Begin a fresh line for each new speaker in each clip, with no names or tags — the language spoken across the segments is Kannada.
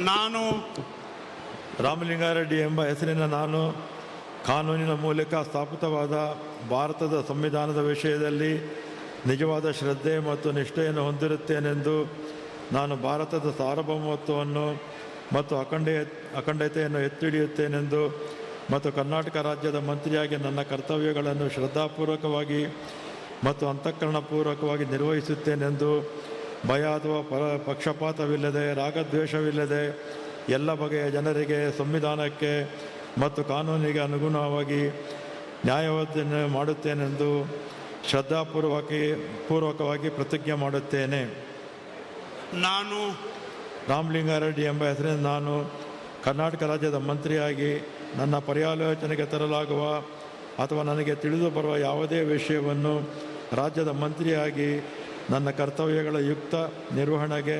ನಾನು
ರಾಮಲಿಂಗಾರೆಡ್ಡಿ ಎಂಬ ಹೆಸರಿನ ನಾನು ಕಾನೂನಿನ ಮೂಲಕ ಸ್ಥಾಪಿತವಾದ ಭಾರತದ ಸಂವಿಧಾನದ ವಿಷಯದಲ್ಲಿ ನಿಜವಾದ ಶ್ರದ್ಧೆ ಮತ್ತು ನಿಷ್ಠೆಯನ್ನು ಹೊಂದಿರುತ್ತೇನೆಂದು ನಾನು ಭಾರತದ ಸಾರ್ವಭೌಮತ್ವವನ್ನು ಮತ್ತು ಅಖಂಡತೆಯನ್ನು ಎತ್ತಿ ಹಿಡಿಯುತ್ತೇನೆಂದು ಮತ್ತು ಕರ್ನಾಟಕ ರಾಜ್ಯದ ಮಂತ್ರಿಯಾಗಿ ನನ್ನ ಕರ್ತವ್ಯಗಳನ್ನು ಶ್ರದ್ಧಾಪೂರ್ವಕವಾಗಿ ಮತ್ತು ಅಂತಃಕರಣಪೂರ್ವಕವಾಗಿ ನಿರ್ವಹಿಸುತ್ತೇನೆಂದು ಭಯ ಅಥವಾ ಪಕ್ಷಪಾತವಿಲ್ಲದೆ ರಾಗದ್ವೇಷವಿಲ್ಲದೆ ಎಲ್ಲ ಬಗೆಯ ಜನರಿಗೆ ಸಂವಿಧಾನಕ್ಕೆ ಮತ್ತು ಕಾನೂನಿಗೆ ಅನುಗುಣವಾಗಿ ನ್ಯಾಯವನ್ನು ಮಾಡುತ್ತೇನೆಂದು ಶ್ರದ್ಧಾಪೂರ್ವಕವಾಗಿ ಪ್ರತಿಜ್ಞೆ ಮಾಡುತ್ತೇನೆ.
ನಾನು
ರಾಮಲಿಂಗಾರೆಡ್ಡಿ ಎಂಬ ಹೆಸರಿನ ನಾನು ಕರ್ನಾಟಕ ರಾಜ್ಯದ ಮಂತ್ರಿಯಾಗಿ ನನ್ನ ಪರ್ಯಾಲೋಚನೆಗೆ ತರಲಾಗುವ ಅಥವಾ ನನಗೆ ತಿಳಿದು ಬರುವ ಯಾವುದೇ ವಿಷಯವನ್ನು ರಾಜ್ಯದ ಮಂತ್ರಿಯಾಗಿ ನನ್ನ ಕರ್ತವ್ಯಗಳ ಯುಕ್ತ ನಿರ್ವಹಣೆಗೆ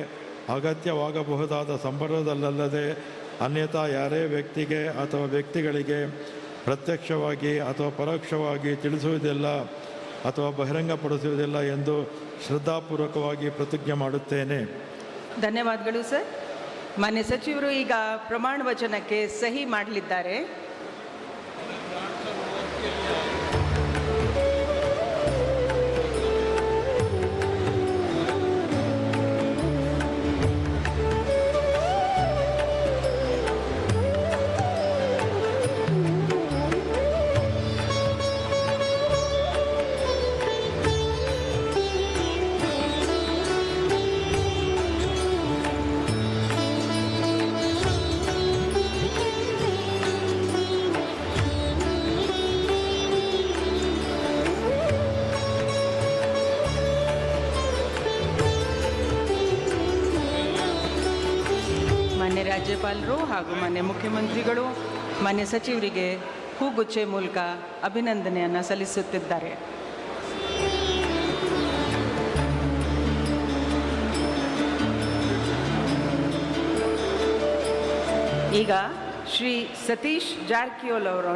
ಅಗತ್ಯವಾಗಬಹುದಾದ ಸಂದರ್ಭದಲ್ಲದೆ ಅನ್ಯಥಾ ಯಾರೇ ವ್ಯಕ್ತಿಗೆ ಅಥವಾ ವ್ಯಕ್ತಿಗಳಿಗೆ ಪ್ರತ್ಯಕ್ಷವಾಗಿ ಅಥವಾ ಪರೋಕ್ಷವಾಗಿ ತಿಳಿಸುವುದಿಲ್ಲ ಅಥವಾ ಬಹಿರಂಗಪಡಿಸುವುದಿಲ್ಲ ಎಂದು ಶ್ರದ್ಧಾಪೂರ್ವಕವಾಗಿ ಪ್ರತಿಜ್ಞೆ ಮಾಡುತ್ತೇನೆ.
ಧನ್ಯವಾದಗಳು ಸರ್. ಮಾನ್ಯ ಸಚಿವರು ಈಗ ಪ್ರಮಾಣ ವಚನಕ್ಕೆ ಸಹಿ ಮಾಡಲಿದ್ದಾರೆ. ಮಾನ್ಯ ರಾಜ್ಯಪಾಲರು ಹಾಗೂ ಮಾನ್ಯ ಮುಖ್ಯಮಂತ್ರಿಗಳು ಮಾನ್ಯ ಸಚಿವರಿಗೆ ಹೂಗುಚ್ಚೆ ಮೂಲಕ ಅಭಿನಂದನೆಯನ್ನು ಸಲ್ಲಿಸುತ್ತಿದ್ದಾರೆ. ಈಗ ಶ್ರೀ ಸತೀಶ್ ಜಾರಕಿಹೊಳಿ ಅವರು